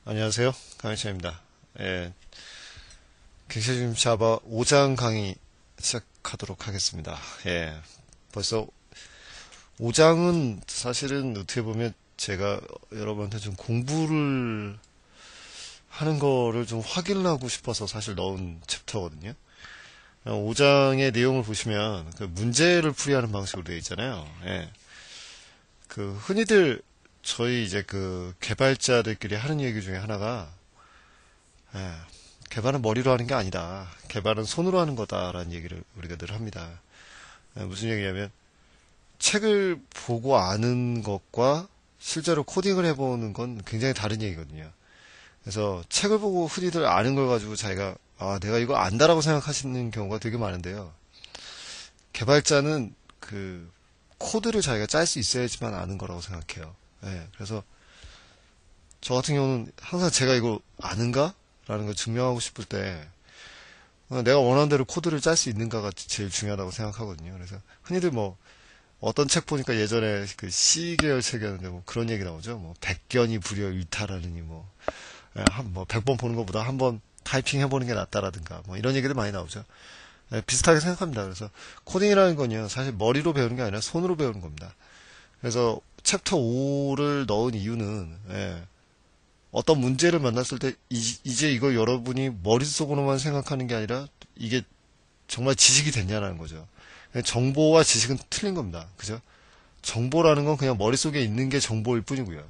안녕하세요. 강희찬입니다. 예, 객실님 자바 5장 강의 시작하도록 하겠습니다. 예, 벌써 5장은 사실은 어떻게 보면 제가 여러분한테 좀 공부를 하는 거를 좀 확인하고 싶어서 사실 넣은 챕터거든요. 5장의 내용을 보시면 그 문제를 풀이하는 방식으로 되어 있잖아요. 예, 그 흔히들 저희 이제 그 개발자들끼리 하는 얘기 중에 하나가 예, 개발은 머리로 하는 게 아니다. 개발은 손으로 하는 거다라는 얘기를 우리가 늘 합니다. 무슨 얘기냐면 책을 보고 아는 것과 실제로 코딩을 해보는 건 굉장히 다른 얘기거든요. 그래서 책을 보고 흔히들 아는 걸 가지고 자기가 내가 이거 안다라고 생각하시는 경우가 되게 많은데요. 개발자는 그 코드를 자기가 짤 수 있어야지만 아는 거라고 생각해요. 예, 그래서 저 같은 경우는 항상 제가 이거 아는가? 라는 걸 증명하고 싶을 때 내가 원하는 대로 코드를 짤 수 있는가가 제일 중요하다고 생각하거든요. 그래서 흔히들 뭐 어떤 책 보니까 예전에 그 C 계열 책이었는데 뭐 그런 얘기 나오죠. 뭐 100견이 불여 일탈하느니 뭐 100번 보는 것보다 한 번 타이핑 해보는 게 낫다라든가 뭐 이런 얘기들 많이 나오죠. 예, 비슷하게 생각합니다. 그래서 코딩이라는 건요 사실 머리로 배우는 게 아니라 손으로 배우는 겁니다. 그래서 챕터 5를 넣은 이유는 어떤 문제를 만났을 때 이제 이걸 여러분이 머릿속으로만 생각하는 게 아니라 이게 정말 지식이 됐냐라는 거죠. 정보와 지식은 틀린 겁니다. 그죠? 정보라는 건 그냥 머릿속에 있는 게 정보일 뿐이고요.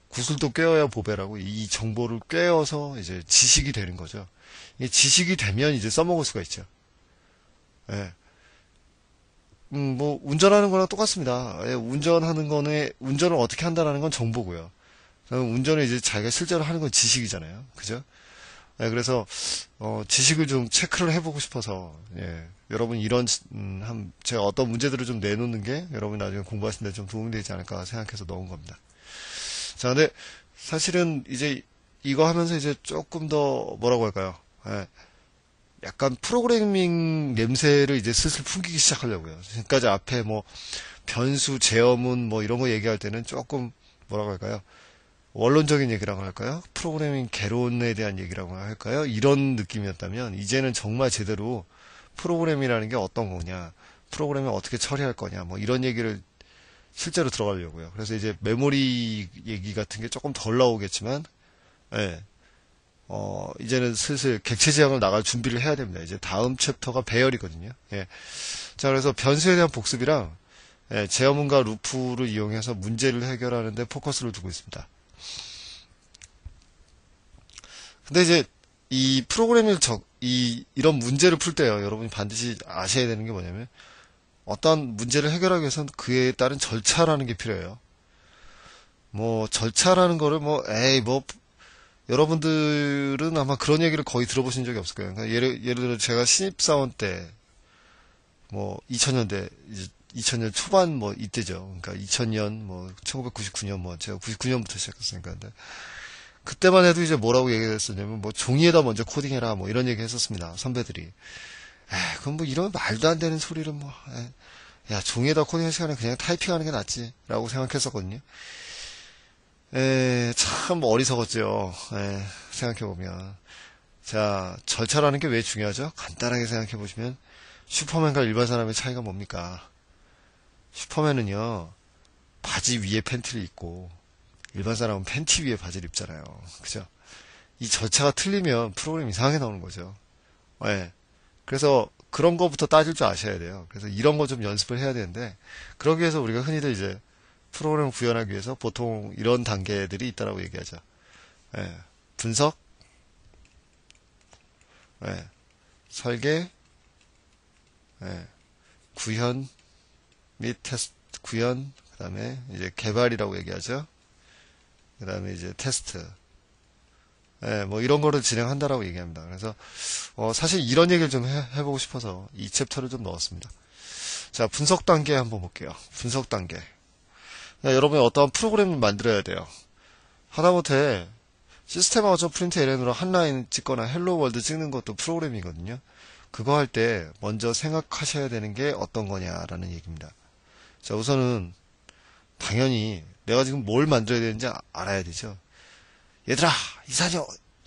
구슬도 꿰어야 보배라고 이 정보를 꿰어서 이제 지식이 되는 거죠. 이게 지식이 되면 이제 써먹을 수가 있죠. 예. 뭐 운전하는 거랑 똑같습니다. 예, 운전하는 거는 운전을 어떻게 한다라는 건 정보고요. 운전을 이제 자기가 실제로 하는 건 지식이잖아요. 그죠? 예, 그래서 지식을 좀 체크를 해보고 싶어서 여러분 이런 제가 어떤 문제들을 좀 내놓는 게 여러분 나중에 공부하시는 데 좀 도움이 되지 않을까 생각해서 넣은 겁니다. 자, 근데 사실은 이제 이거 하면서 이제 조금 더 뭐라고 할까요? 약간 프로그래밍 냄새를 이제 슬슬 풍기기 시작하려고요. 지금까지 앞에 뭐 변수, 제어문 뭐 이런 거 얘기할 때는 조금 뭐라고 할까요? 원론적인 얘기라고 할까요? 프로그래밍 개론에 대한 얘기라고 할까요? 이런 느낌이었다면 이제는 정말 제대로 프로그램이라는 게 어떤 거냐, 프로그램을 어떻게 처리할 거냐, 뭐 이런 얘기를 실제로 들어가려고요. 그래서 이제 메모리 얘기 같은 게 조금 덜 나오겠지만, 이제는 슬슬 객체 지향을 나갈 준비를 해야 됩니다. 이제 다음 챕터가 배열이거든요. 자, 그래서 변수에 대한 복습이랑 제어문과 루프를 이용해서 문제를 해결하는데 포커스를 두고 있습니다. 근데 이제 이 프로그램을 이런 문제를 풀 때요, 여러분이 반드시 아셔야 되는 게 뭐냐면 어떤 문제를 해결하기 위해서는 그에 따른 절차라는 게 필요해요. 뭐 절차라는 거를 여러분들은 아마 그런 얘기를 거의 들어보신 적이 없을 거예요. 그러니까 예를 들어 제가 신입사원 때, 뭐, 2000년대, 2000년 초반 뭐, 이때죠. 그러니까 2000년, 뭐, 1999년, 뭐, 제가 99년부터 시작했으니까. 근데 그때만 해도 이제 뭐라고 얘기했었냐면, 뭐, 종이에다 먼저 코딩해라, 뭐, 이런 얘기 했었습니다. 선배들이. 그럼 뭐, 이런 말도 안 되는 소리를 뭐, 야, 종이에다 코딩할 시간에 그냥 타이핑하는 게 낫지. 라고 생각했었거든요. 참 어리석었죠. 생각해보면. 자, 절차라는 게 왜 중요하죠? 간단하게 생각해보시면, 슈퍼맨과 일반 사람의 차이가 뭡니까? 슈퍼맨은요, 바지 위에 팬티를 입고, 일반 사람은 팬티 위에 바지를 입잖아요. 그죠? 이 절차가 틀리면 프로그램이 이상하게 나오는 거죠. 그래서 그런 거부터 따질 줄 아셔야 돼요. 그래서 이런 거 좀 연습을 해야 되는데, 그러기 위해서 우리가 흔히들 이제, 프로그램을 구현하기 위해서 보통 이런 단계들이 있다라고 얘기하죠. 분석, 설계, 구현 및 테스트, 구현, 그 다음에 이제 개발이라고 얘기하죠. 그 다음에 이제 테스트, 뭐 이런 거를 진행한다라고 얘기합니다. 그래서 사실 이런 얘기를 좀 해보고 싶어서 이 챕터를 좀 넣었습니다. 자, 분석 단계 한번 볼게요. 분석 단계. 여러분이 어떠한 프로그램을 만들어야 돼요. 하다못해 시스템 아웃 프린트 ln으로 한 라인 찍거나 헬로 월드 찍는 것도 프로그램이거든요. 그거 할 때 먼저 생각하셔야 되는 게 어떤 거냐라는 얘기입니다. 자, 우선은 당연히 내가 지금 뭘 만들어야 되는지 알아야 되죠. 얘들아, 이 사진이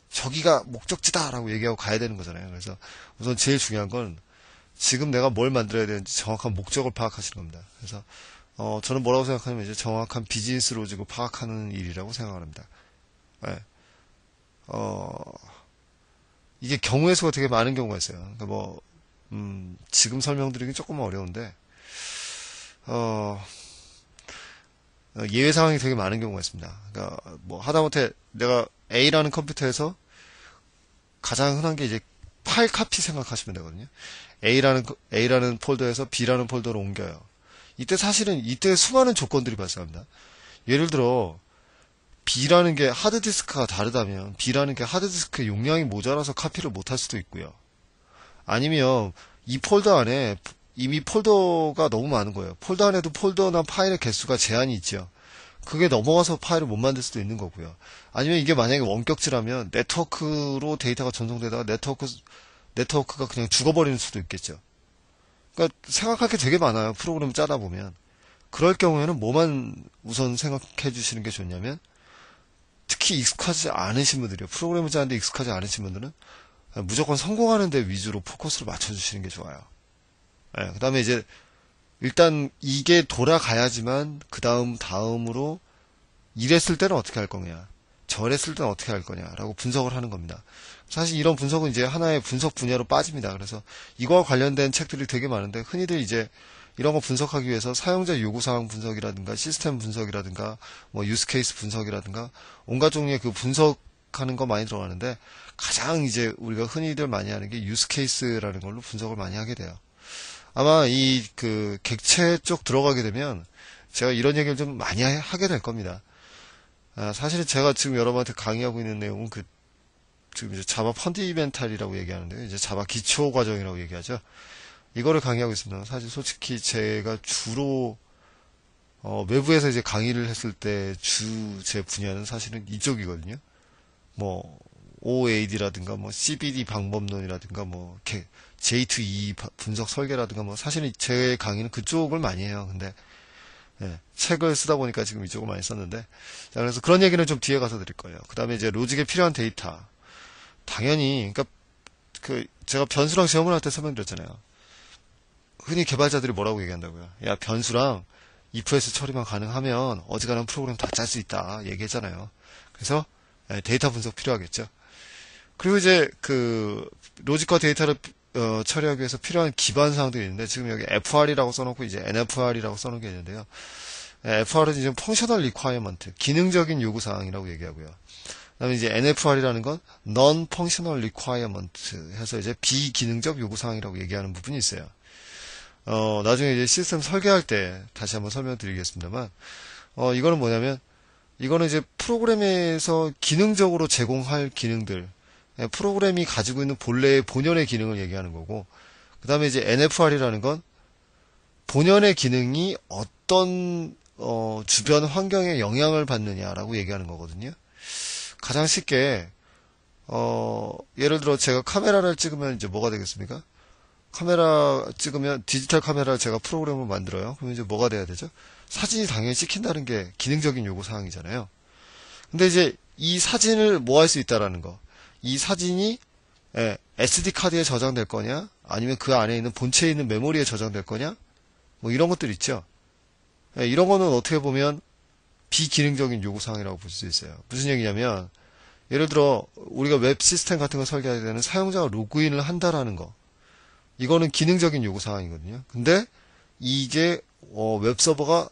저기가 목적지다라고 얘기하고 가야 되는 거잖아요. 그래서 우선 제일 중요한 건 지금 내가 뭘 만들어야 되는지 정확한 목적을 파악하시는 겁니다. 그래서 저는 뭐라고 생각하냐면 이제 정확한 비즈니스 로직을 파악하는 일이라고 생각합니다. 네. 이게 경우의 수가 되게 많은 경우가 있어요. 그러니까 지금 설명드리긴 조금 어려운데, 예외 상황이 되게 많은 경우가 있습니다. 그러니까 하다못해 내가 A라는 컴퓨터에서 가장 흔한 게 이제 파일 카피 생각하시면 되거든요. A라는 폴더에서 B라는 폴더로 옮겨요. 이때 수많은 조건들이 발생합니다. 예를 들어, B라는 게 하드디스크가 다르다면 B라는 게 하드디스크 용량이 모자라서 카피를 못할 수도 있고요. 아니면 이 폴더 안에 이미 폴더가 너무 많은 거예요. 폴더 안에도 폴더나 파일의 개수가 제한이 있죠. 그게 넘어가서 파일을 못 만들 수도 있는 거고요. 아니면 이게 만약에 원격지라면 네트워크로 데이터가 전송되다가 네트워크가 그냥 죽어버리는 수도 있겠죠. 그러니까 생각할 게 되게 많아요. 프로그램을 짜다 보면. 그럴 경우에는 뭐만 우선 생각해 주시는 게 좋냐면, 특히 익숙하지 않으신 분들이요. 프로그램을 짜는데 익숙하지 않으신 분들은 무조건 성공하는 데 위주로 포커스를 맞춰주시는 게 좋아요. 그 다음에 이제 일단 이게 돌아가야지만 다음으로 이랬을 때는 어떻게 할 거냐, 저랬을 때는 어떻게 할 거냐라고 분석을 하는 겁니다. 사실 이런 분석은 이제 하나의 분석 분야로 빠집니다. 그래서 이거와 관련된 책들이 되게 많은데, 흔히들 이제 이런 거 분석하기 위해서 사용자 요구사항 분석이라든가 시스템 분석이라든가 유스케이스 분석이라든가 온갖 종류의 그 분석하는 거 많이 들어가는데, 가장 이제 우리가 흔히들 많이 하는 게 유스케이스라는 걸로 분석을 많이 하게 돼요. 아마 객체 쪽 들어가게 되면 제가 이런 얘기를 좀 많이 하게 될 겁니다. 사실은 제가 지금 여러분한테 강의하고 있는 내용은 지금 이제 자바 펀디멘탈이라고 얘기하는데요. 이제 자바 기초 과정이라고 얘기하죠. 이거를 강의하고 있습니다. 사실 솔직히 제가 주로 외부에서 이제 강의를 했을 때 제 분야는 사실은 이쪽이거든요. OAD라든가 CBD 방법론이라든가 J2E 분석 설계라든가 사실은 제 강의는 그쪽을 많이 해요. 근데 책을 쓰다 보니까 지금 이쪽을 많이 썼는데, 자, 그래서 그런 얘기는 좀 뒤에 가서 드릴 거예요. 그 다음에 이제 로직에 필요한 데이터, 당연히 그러니까 제가 변수랑 시험을 할 때 설명드렸잖아요. 흔히 개발자들이 뭐라고 얘기한다고요? 야, 변수랑 if/else 처리만 가능하면 어지간한 프로그램 다 짤 수 있다 얘기했잖아요. 그래서 데이터 분석 필요하겠죠. 그리고 이제 로직과 데이터를 처리하기 위해서 필요한 기반 사항들이 있는데, 지금 여기 FR이라고 써놓고 이제 NFR이라고 써놓은 게 있는데요. FR은 이제 Functional Requirement, 기능적인 요구사항이라고 얘기하고요. 그 다음에 이제 NFR이라는 건 Non-Functional Requirement 해서 이제 비기능적 요구사항이라고 얘기하는 부분이 있어요. 나중에 이제 시스템 설계할 때 다시 한번 설명드리겠습니다만, 이거는 뭐냐면, 이거는 이제 프로그램에서 기능적으로 제공할 기능들, 프로그램이 가지고 있는 본연의 기능을 얘기하는 거고, 그 다음에 이제 NFR이라는 건 본연의 기능이 어떤 주변 환경에 영향을 받느냐라고 얘기하는 거거든요. 가장 쉽게 예를 들어 제가 카메라를 찍으면 이제 뭐가 되겠습니까? 카메라 찍으면 디지털 카메라를 제가 프로그램을 만들어요. 그러면 이제 뭐가 돼야 되죠? 사진이 당연히 찍힌다는 게 기능적인 요구 사항이잖아요. 근데 이제 이 사진을 뭐 할 수 있다라는 거, 이 사진이 SD 카드에 저장될 거냐, 아니면 그 안에 있는 본체에 있는 메모리에 저장될 거냐, 이런 것들 있죠. 이런 거는 어떻게 보면 비기능적인 요구사항이라고 볼 수 있어요. 무슨 얘기냐면, 예를 들어 우리가 웹 시스템 같은 거 설계할 때는 사용자가 로그인을 한다라는 거, 이거는 기능적인 요구사항이거든요. 근데 이게 웹서버가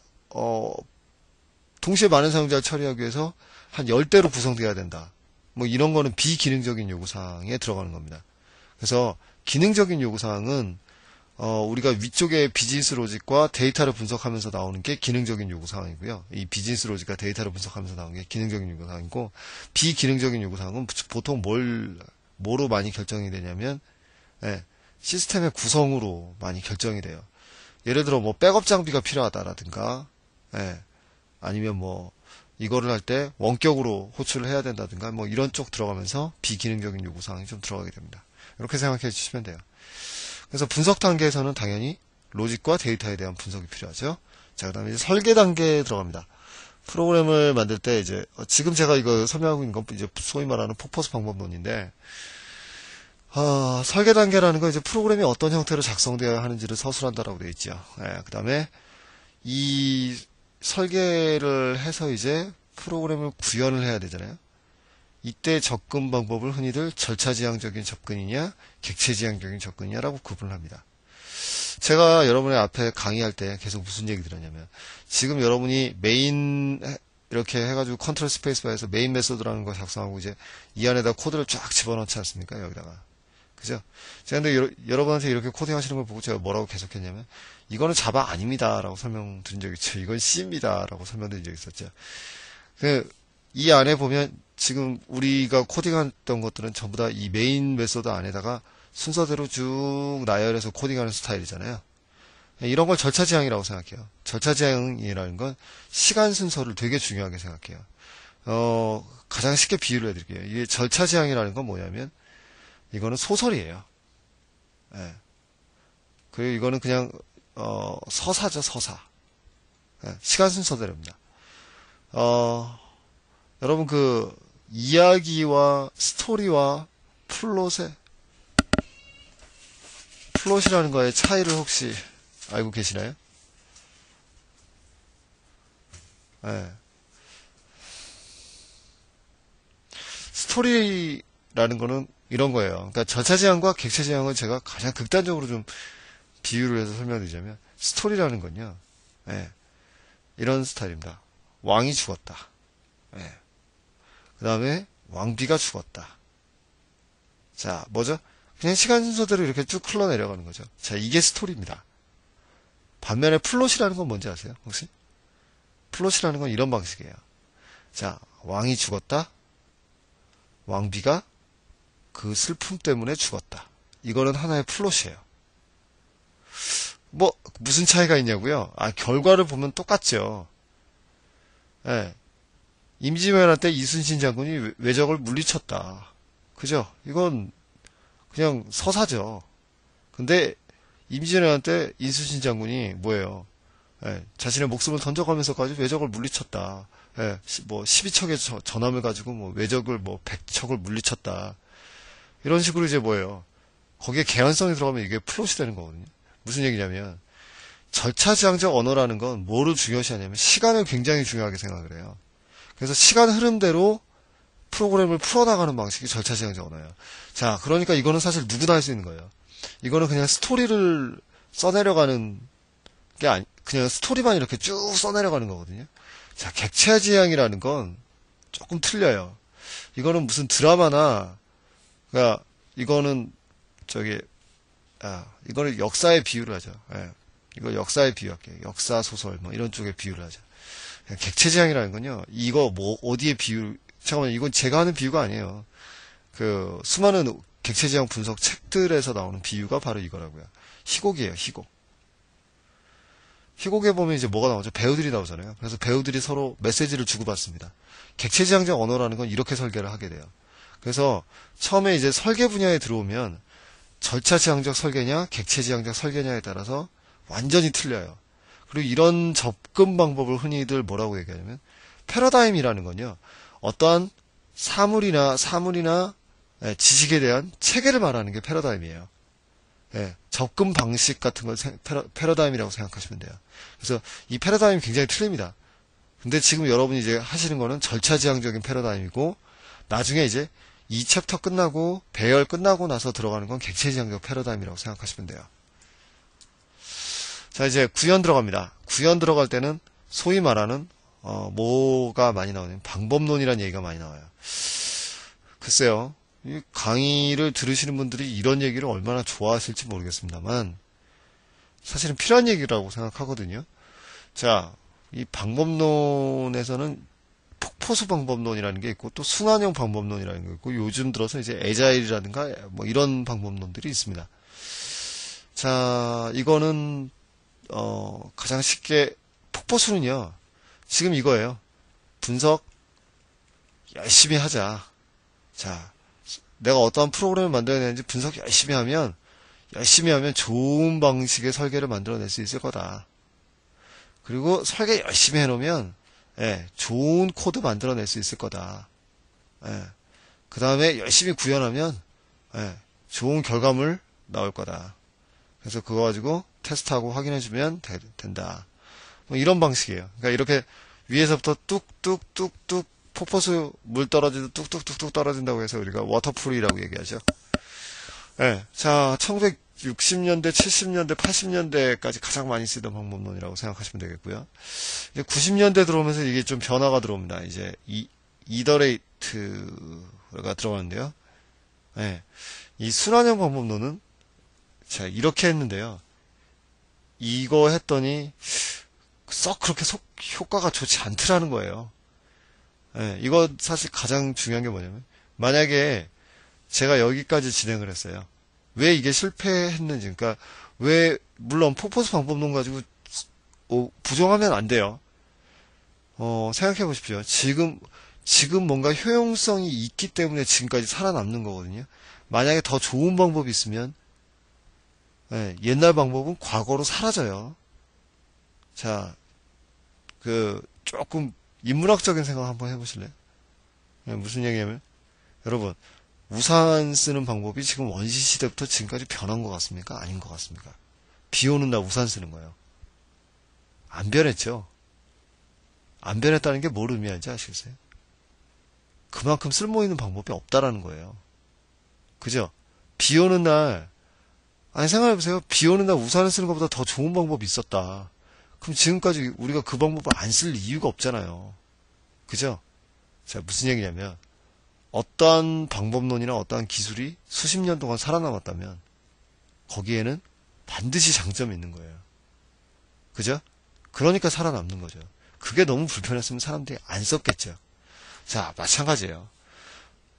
동시에 많은 사용자를 처리하기 위해서 한 10대로 구성돼야 된다, 이런 거는 비기능적인 요구사항에 들어가는 겁니다. 그래서 기능적인 요구사항은 우리가 위쪽에 비즈니스 로직과 데이터를 분석하면서 나오는 게 기능적인 요구사항이고요. 이 비즈니스 로직과 데이터를 분석하면서 나오는 게 기능적인 요구사항이고, 비기능적인 요구사항은 보통 뭐로 많이 결정이 되냐면 시스템의 구성으로 많이 결정이 돼요. 예를 들어 백업 장비가 필요하다라든가, 아니면 이거를 할 때 원격으로 호출을 해야 된다든가, 이런 쪽 들어가면서 비기능적인 요구사항이 좀 들어가게 됩니다. 이렇게 생각해 주시면 돼요. 그래서 분석 단계에서는 당연히 로직과 데이터에 대한 분석이 필요하죠. 자, 그 다음에 이제 설계 단계에 들어갑니다. 프로그램을 만들 때 이제 지금 제가 이거 설명하고 있는 건 이제 소위 말하는 폭포수 방법론인데 설계 단계라는 건 이제 프로그램이 어떤 형태로 작성되어야 하는지를 서술한다라고 되어 있죠. 예, 그다음에 이 설계를 해서 이제 프로그램을 구현을 해야 되잖아요. 이때 접근 방법을 흔히들 절차지향적인 접근이냐 객체지향적인 접근이냐라고 구분을 합니다. 제가 여러분의 앞에 강의할 때 계속 무슨 얘기 들었냐면 지금 여러분이 메인 이렇게 해가지고 컨트롤 스페이스바에서 메인 메소드라는 거 작성하고 이제 이 안에다 코드를 쫙 집어넣지 않습니까? 여기다가. 그죠? 제가 근데 여러분한테 이렇게 코딩 하시는 걸 보고 제가 뭐라고 계속했냐면 이거는 자바 아닙니다 라고 설명드린 적이 있죠. 이건 C입니다 라고 설명드린 적이 있었죠. 이 안에 보면 지금 우리가 코딩했던 것들은 전부 다 이 메인 메소드 안에다가 순서대로 쭉 나열해서 코딩하는 스타일이잖아요. 이런 걸 절차지향이라고 생각해요. 절차지향이라는 건 시간 순서를 되게 중요하게 생각해요. 가장 쉽게 비유를 해드릴게요. 이게 절차지향이라는 건 뭐냐면 이거는 소설이에요. 예. 그리고 이거는 그냥 서사죠, 서사. 예, 시간 순서대로입니다. 여러분 그 이야기와 스토리와 플롯이라는 거의 차이를 혹시 알고 계시나요? 예. 스토리라는 거는 이런 거예요. 그러니까 절차지향과 객체지향을 제가 가장 극단적으로 좀 비유를 해서 설명드리자면 스토리라는 건요. 예. 이런 스타일입니다. 왕이 죽었다. 예. 그 다음에 왕비가 죽었다. 자, 뭐죠? 그냥 시간 순서대로 이렇게 쭉 흘러내려가는 거죠. 자, 이게 스토리입니다. 반면에 플롯이라는 건 뭔지 아세요? 혹시? 플롯이라는 건 이런 방식이에요. 자, 왕이 죽었다. 왕비가 그 슬픔 때문에 죽었다. 이거는 하나의 플롯이에요. 뭐 무슨 차이가 있냐고요? 결과를 보면 똑같죠. 예. 임진왜란 때 이순신 장군이 왜적을 물리쳤다. 그죠? 이건 그냥 서사죠. 근데 임진왜란 때 이순신 장군이 뭐예요? 예. 자신의 목숨을 던져가면서까지 왜적을 물리쳤다. 예. 뭐 12척의 전함을 가지고 뭐 왜적을 뭐 100척을 물리쳤다. 이런 식으로 이제 뭐예요? 거기에 개연성이 들어가면 이게 플롯이 되는 거거든요. 무슨 얘기냐면 절차지향적 언어라는 건 뭐를 중요시하냐면 시간을 굉장히 중요하게 생각을 해요. 그래서 시간 흐름대로 프로그램을 풀어나가는 방식이 절차지향적 언어예요. 자, 그러니까 이거는 사실 누구나 할 수 있는 거예요. 이거는 그냥 스토리를 써내려가는 게 아니, 그냥 스토리만 이렇게 쭉 써내려가는 거거든요. 자, 객체지향이라는 건 조금 틀려요. 이거는 무슨 드라마나, 그러니까 이거는 이거는 역사의 비유를 하죠. 예. 이거 역사의 비유할게요. 역사 소설 뭐 이런 쪽에 비유를 하죠. 객체지향이라는 건요. 이거 뭐 어디에 잠깐만, 이건 제가 하는 비유가 아니에요. 그 수많은 객체지향 분석 책들에서 나오는 비유가 바로 이거라고요. 희곡이에요. 희곡. 희곡에 보면 이제 뭐가 나오죠? 배우들이 나오잖아요. 그래서 배우들이 서로 메시지를 주고받습니다. 객체지향적 언어라는 건 이렇게 설계를 하게 돼요. 그래서 처음에 이제 설계 분야에 들어오면 절차지향적 설계냐 객체지향적 설계냐에 따라서 완전히 틀려요. 그리고 이런 접근 방법을 흔히들 뭐라고 얘기하냐면 패러다임이라는 건요. 어떠한 사물이나 지식에 대한 체계를 말하는 게 패러다임이에요. 예, 접근 방식 같은 걸 패러다임이라고 생각하시면 돼요. 그래서 이 패러다임이 굉장히 틀립니다. 근데 지금 여러분이 이제 하시는 거는 절차지향적인 패러다임이고 나중에 이제 이 챕터 끝나고 배열 끝나고 나서 들어가는 건 객체지향적 패러다임이라고 생각하시면 돼요. 자, 이제 구현 들어갑니다. 구현 들어갈 때는 소위 말하는 뭐가 많이 나오냐면 방법론이라는 얘기가 많이 나와요. 글쎄요. 이 강의를 들으시는 분들이 이런 얘기를 얼마나 좋아하실지 모르겠습니다만 사실은 필요한 얘기라고 생각하거든요. 자, 이 방법론에서는 폭포수 방법론이라는 게 있고 또 순환형 방법론이라는 게 있고 요즘 들어서 이제 에자일이라든가 뭐 이런 방법론들이 있습니다. 자, 이거는 가장 쉽게 폭포수는요. 지금 이거예요. 분석 열심히 하자. 자, 내가 어떠한 프로그램을 만들어야 되는지 분석 열심히 하면 좋은 방식의 설계를 만들어낼 수 있을 거다. 그리고 설계 열심히 해놓으면 예, 좋은 코드 만들어낼 수 있을 거다. 예, 그 다음에 열심히 구현하면 예, 좋은 결과물 나올 거다. 그래서 그거 가지고 테스트하고 확인해주면 된다. 뭐 이런 방식이에요. 그러니까 이렇게 위에서부터 뚝뚝뚝뚝 폭포수 물 떨어지도 뚝뚝뚝뚝 떨어진다고 해서 우리가 워터풀이라고 얘기하죠. 예, 자, 1960년대, 70년대, 80년대까지 가장 많이 쓰던 방법론이라고 생각하시면 되겠고요. 이제 90년대 들어오면서 이게 좀 변화가 들어옵니다. 이제 이더레이트가 들어가는데요. 예, 이 순환형 방법론은 자, 이렇게 했는데요. 이거 했더니 썩 그렇게 효과가 좋지 않더라는 거예요. 예, 이거 사실 가장 중요한 게 뭐냐면 만약에 제가 여기까지 진행을 했어요. 왜 이게 실패했는지, 그러니까 왜 물론 폭포수 방법론 가지고 부정하면 안 돼요. 생각해 보십시오. 지금 뭔가 효용성이 있기 때문에 지금까지 살아남는 거거든요. 만약에 더 좋은 방법이 있으면 예, 옛날 방법은 과거로 사라져요. 자, 조금 인문학적인 생각 한번 해보실래요? 예, 무슨 얘기냐면 여러분, 우산 쓰는 방법이 지금 원시 시대부터 지금까지 변한 것 같습니까? 아닌 것 같습니까? 비 오는 날 우산 쓰는 거예요. 안 변했죠? 안 변했다는 게 뭘 의미하는지 아시겠어요? 그만큼 쓸모있는 방법이 없다라는 거예요. 그죠? 비 오는 날, 아니 생각해보세요. 비 오는 날 우산을 쓰는 것보다 더 좋은 방법이 있었다. 그럼 지금까지 우리가 그 방법을 안 쓸 이유가 없잖아요. 그죠? 자, 무슨 얘기냐면 어떠한 방법론이나 어떠한 기술이 수십 년 동안 살아남았다면 거기에는 반드시 장점이 있는 거예요. 그죠? 그러니까 살아남는 거죠. 그게 너무 불편했으면 사람들이 안 썼겠죠. 자, 마찬가지예요.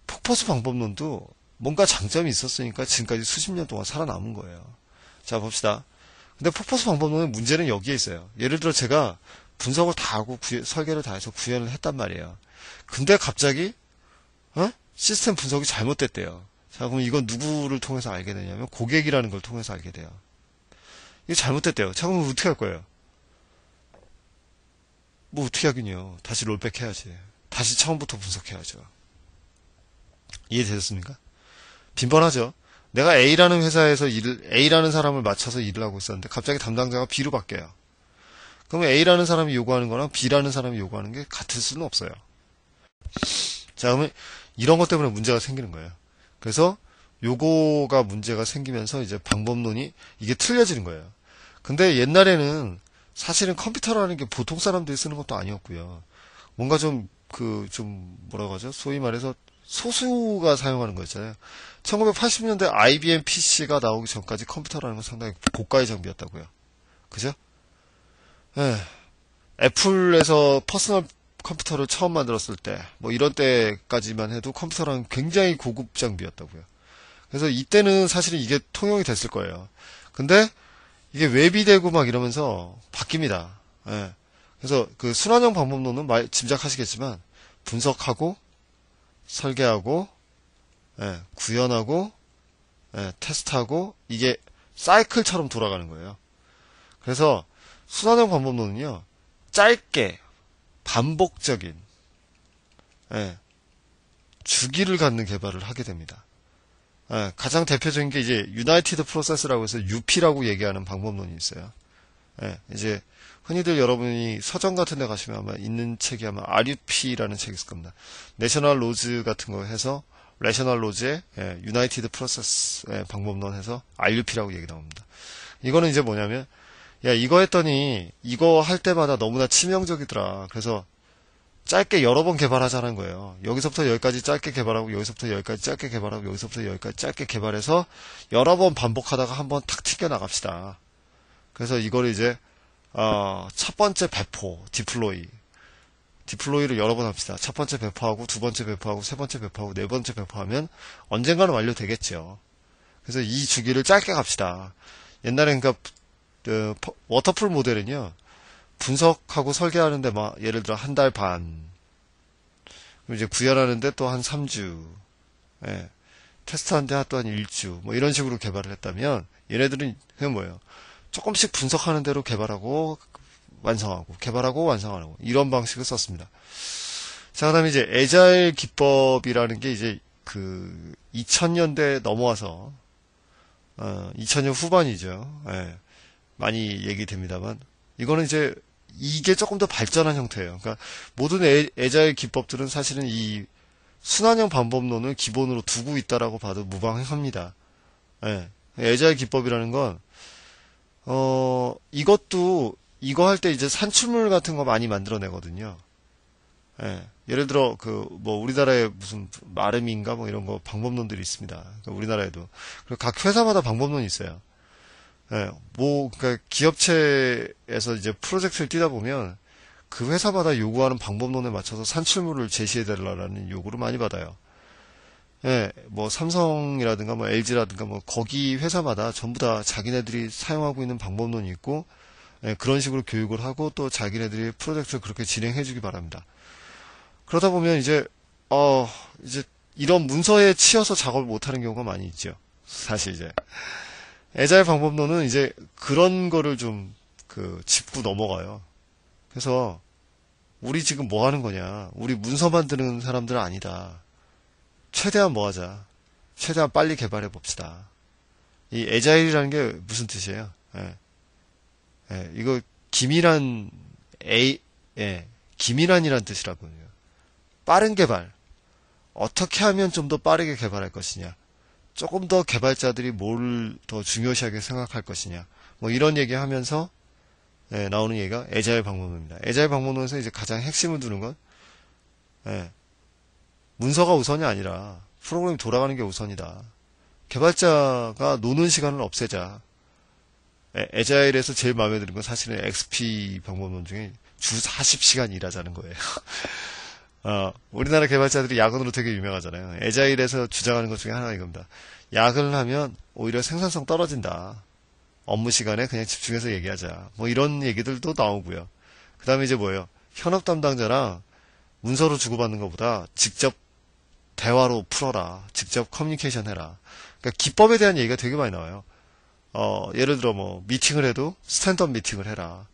폭포수 방법론도 뭔가 장점이 있었으니까 지금까지 수십 년 동안 살아남은 거예요. 자, 봅시다. 근데 폭포수 방법론의 문제는 여기에 있어요. 예를 들어 제가 분석을 다 하고 설계를 다 해서 구현을 했단 말이에요. 근데 갑자기 시스템 분석이 잘못됐대요. 자, 그럼 이건 누구를 통해서 알게 되냐면 고객이라는 걸 통해서 알게 돼요. 이게 잘못됐대요. 자, 그럼 어떻게 할 거예요? 뭐 어떻게 하긴요. 다시 롤백 해야지. 다시 처음부터 분석해야죠. 이해되셨습니까? 빈번하죠. 내가 A라는 회사에서 A라는 사람을 맞춰서 일을 하고 있었는데 갑자기 담당자가 B로 바뀌어요. 그러면 A라는 사람이 요구하는 거랑 B라는 사람이 요구하는 게 같을 수는 없어요. 자, 그러면 이런 것 때문에 문제가 생기는 거예요. 그래서 요거가 문제가 생기면서 이제 방법론이 이게 틀려지는 거예요. 근데 옛날에는 사실은 컴퓨터라는 게 보통 사람들이 쓰는 것도 아니었고요. 뭔가 좀 뭐라고 하죠? 소위 말해서 소수가 사용하는 거 있잖아요. 1980년대 IBM PC가 나오기 전까지 컴퓨터라는 건 상당히 고가의 장비였다고요. 그죠? 예. 애플에서 퍼스널 컴퓨터를 처음 만들었을 때, 뭐 이런 때까지만 해도 컴퓨터랑 굉장히 고급 장비였다고요. 그래서 이때는 사실은 이게 통용이 됐을 거예요. 근데 이게 웹이 되고 막 이러면서 바뀝니다. 예. 그래서 그 순환형 방법론은 짐작하시겠지만 분석하고 설계하고 구현하고 테스트하고 이게 사이클처럼 돌아가는 거예요. 그래서 순환형 방법론은요, 짧게 반복적인 주기를 갖는 개발을 하게 됩니다. 가장 대표적인 게 이제 유나이티드 프로세스라고 해서 UP라고 얘기하는 방법론이 있어요. 이제 흔히들 여러분이 서점 같은 데 가시면 아마 있는 책이 아마 RUP라는 책이 있을 겁니다. 내셔널 로즈 같은 거 해서 레셔널 로즈의 유나이티드 프로세스 방법론 해서 RUP라고 얘기 나옵니다. 이거는 이제 뭐냐면 야, 이거 했더니 이거 할 때마다 너무나 치명적이더라. 그래서 짧게 여러 번 개발하자는 거예요. 여기서부터 여기까지 짧게 개발하고 여기서부터 여기까지 짧게 개발하고 여기서부터 여기까지 짧게 개발해서 여러 번 반복하다가 한번 탁 튕겨 나갑시다. 그래서 이거를 이제 첫 번째 배포, 디플로이를 여러 번 합시다. 첫 번째 배포하고 두 번째 배포하고 세 번째 배포하고 네 번째 배포하면 언젠가는 완료되겠죠. 그래서 이 주기를 짧게 갑시다. 옛날에 그러니까 워터풀 모델은요, 분석하고 설계하는데 막 예를 들어 한 달 반, 그럼 이제 구현하는데 또 한 3주, 테스트하는데 또 한 1주, 뭐 이런 식으로 개발을 했다면 얘네들은 그냥 뭐예요? 조금씩 분석하는 대로 개발하고 완성하고, 개발하고 완성하고, 이런 방식을 썼습니다. 자, 그 다음에 이제 애자일 기법이라는 게 이제 그 2000년대 넘어와서 2000년 후반이죠. 예, 많이 얘기됩니다만 이거는 이제 이게 조금 더 발전한 형태예요. 그러니까 모든 애자일 기법들은 사실은 이 순환형 방법론을 기본으로 두고 있다라고 봐도 무방합니다. 예, 애자일 기법이라는 건 이것도 이거 할 때 이제 산출물 같은 거 많이 만들어내거든요. 예, 예를 들어 뭐 우리나라에 무슨 마름인가 뭐 이런 거 방법론들이 있습니다. 그러니까 우리나라에도 그리고 각 회사마다 방법론이 있어요. 예, 그러니까 기업체에서 이제 프로젝트를 뛰다 보면 그 회사마다 요구하는 방법론에 맞춰서 산출물을 제시해달라는 요구를 많이 받아요. 예, 뭐 삼성이라든가 뭐 LG라든가 뭐 거기 회사마다 전부 다 자기네들이 사용하고 있는 방법론이 있고, 예, 그런 식으로 교육을 하고 또 자기네들이 프로젝트를 그렇게 진행해주기 바랍니다. 그러다 보면 이제 이런 문서에 치여서 작업을 못하는 경우가 많이 있죠. 사실 이제 애자일 방법론은 이제 그런 거를 좀 짚고 넘어가요. 그래서 우리 지금 뭐 하는 거냐? 우리 문서 만드는 사람들은 아니다. 최대한 뭐 하자. 최대한 빨리 개발해 봅시다. 이 애자일이라는 게 무슨 뜻이에요? 예. 예, 이거 기밀한 기밀한이란 뜻이라고요. 빠른 개발. 어떻게 하면 좀 더 빠르게 개발할 것이냐. 조금 더 개발자들이 뭘 더 중요시하게 생각할 것이냐. 뭐 이런 얘기 하면서 나오는 얘기가 애자일 방법론입니다. 애자일 방법론에서 이제 가장 핵심을 두는 건 문서가 우선이 아니라 프로그램이 돌아가는 게 우선이다. 개발자가 노는 시간을 없애자. 애자일에서 제일 마음에 드는 건 사실은 XP 방법론 중에 주 40시간 일하자는 거예요. 우리나라 개발자들이 야근으로 되게 유명하잖아요. 애자일에서 주장하는 것 중에 하나가 이겁니다. 야근을 하면 오히려 생산성 떨어진다. 업무 시간에 그냥 집중해서 얘기하자. 뭐 이런 얘기들도 나오고요. 그 다음에 이제 뭐예요? 현업 담당자랑 문서로 주고받는 것보다 직접 대화로 풀어라. 직접 커뮤니케이션 해라. 그러니까 기법에 대한 얘기가 되게 많이 나와요. 예를 들어 뭐 미팅을 해도 스탠드업 미팅을 해라.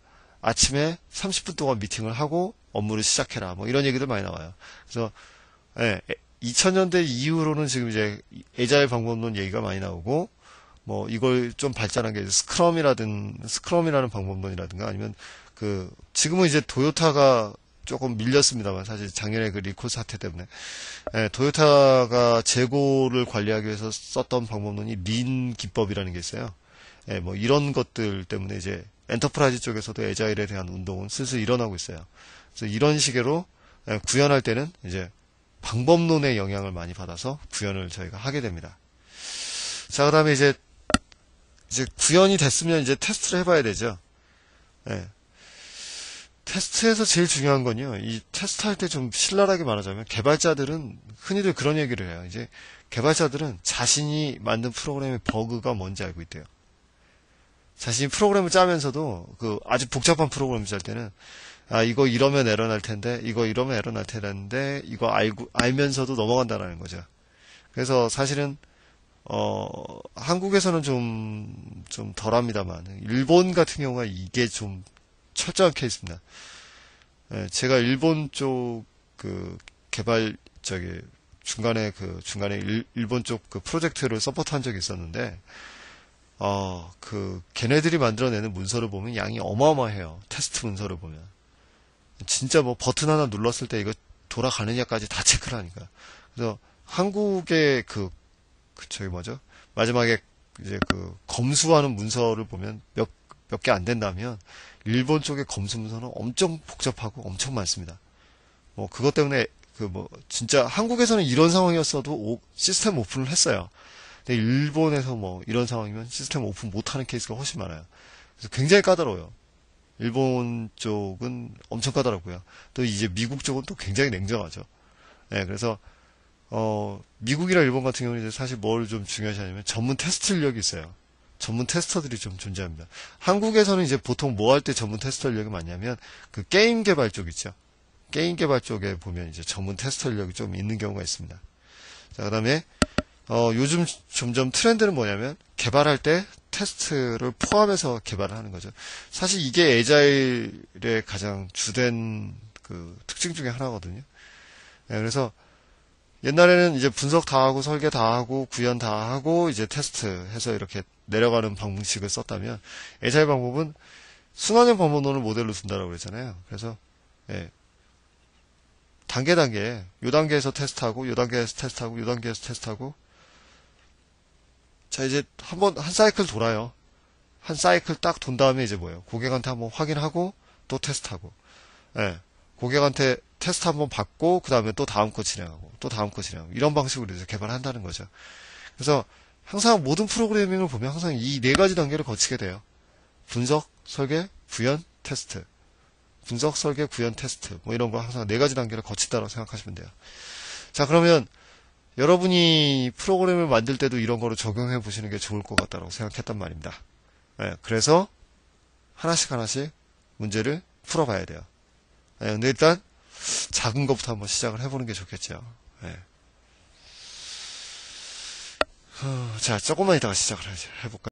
아침에 30분 동안 미팅을 하고 업무를 시작해라. 뭐 이런 얘기들 많이 나와요. 그래서 2000년대 이후로는 지금 이제 애자일 방법론 얘기가 많이 나오고, 뭐 이걸 좀 발전한 게 스크럼이라는 방법론이라든가 아니면 지금은 이제 도요타가 조금 밀렸습니다만 사실 작년에 그 리콜 사태 때문에 도요타가 재고를 관리하기 위해서 썼던 방법론이 린 기법이라는 게 있어요. 뭐 이런 것들 때문에 이제 엔터프라이즈 쪽에서도 애자일에 대한 운동은 슬슬 일어나고 있어요. 그래서 이런 식으로 구현할 때는 이제 방법론의 영향을 많이 받아서 구현을 저희가 하게 됩니다. 자, 그 다음에 이제 구현이 됐으면 이제 테스트를 해봐야 되죠. 테스트에서 제일 중요한 건요, 이 테스트 할 때 좀 신랄하게 말하자면, 개발자들은 흔히들 그런 얘기를 해요. 이제, 개발자들은 자신이 만든 프로그램의 버그가 뭔지 알고 있대요. 자신이 프로그램을 짜면서도, 아주 복잡한 프로그램을 짤 때는, 이거 이러면 에러 날 텐데, 이거 이러면 에러 날 텐데, 이거 알면서도 넘어간다라는 거죠. 그래서 사실은, 한국에서는 좀 덜합니다만, 일본 같은 경우가 이게 좀 철저한 케이스입니다. 제가 일본 쪽 개발 중간에 일본 쪽 프로젝트를 서포트한 적이 있었는데, 걔네들이 만들어내는 문서를 보면 양이 어마어마해요. 테스트 문서를 보면. 진짜 뭐 버튼 하나 눌렀을 때 이거 돌아가느냐까지 다 체크를 하니까. 그래서 한국의 마지막에 이제 검수하는 문서를 보면 몇 개 안 된다면, 일본 쪽의 검수 문서는 엄청 복잡하고 엄청 많습니다. 뭐 그것 때문에 진짜 한국에서는 이런 상황이었어도 시스템 오픈을 했어요. 근데 일본에서 뭐 이런 상황이면 시스템 오픈 못하는 케이스가 훨씬 많아요. 그래서 굉장히 까다로워요. 일본 쪽은 엄청 까다롭고요. 또 이제 미국 쪽은 또 굉장히 냉정하죠. 그래서 미국이나 일본 같은 경우는 이제 사실 뭘 좀 중요시하냐면 전문 테스트 인력이 있어요. 전문 테스터들이 좀 존재합니다. 한국에서는 이제 보통 뭐 할 때 전문 테스터 인력이 많냐면 게임 개발 쪽 있죠. 게임 개발 쪽에 보면 이제 전문 테스터 인력이 좀 있는 경우가 있습니다. 자, 그다음에 요즘 점점 트렌드는 뭐냐면 개발할 때 테스트를 포함해서 개발을 하는 거죠. 사실 이게 애자일의 가장 주된 그 특징 중에 하나거든요. 예, 그래서 옛날에는 이제 분석 다 하고 설계 다 하고 구현 다 하고 이제 테스트 해서 이렇게 내려가는 방식을 썼다면 애자일 방법은 순환형 방법론을 모델로 둔다라고 그랬잖아요. 그래서 예, 단계 요 단계에서 테스트하고 요 단계에서 테스트하고 요 단계에서 테스트하고 자 이제 한 사이클 돌아요. 한 사이클 딱 돈 다음에 이제 뭐예요? 고객한테 한번 확인하고 또 테스트하고 예, 고객한테 테스트 한번 받고 그 다음에 또 다음 거 진행하고 또 다음 거 진행하고 이런 방식으로 이제 개발한다는 거죠. 그래서 항상 모든 프로그래밍을 보면 항상 이 네 가지 단계를 거치게 돼요. 분석, 설계, 구현, 테스트. 분석, 설계, 구현, 테스트. 뭐 이런 거 항상 네 가지 단계를 거친다고 생각하시면 돼요. 자, 그러면 여러분이 프로그램을 만들 때도 이런 거를 적용해 보시는 게 좋을 것 같다고 생각했단 말입니다. 네, 그래서 하나씩 문제를 풀어봐야 돼요. 네, 근데 일단 작은 것부터 한번 시작을 해보는 게 좋겠죠. 네. 자, 조금만 이따가 시작을 해볼까요?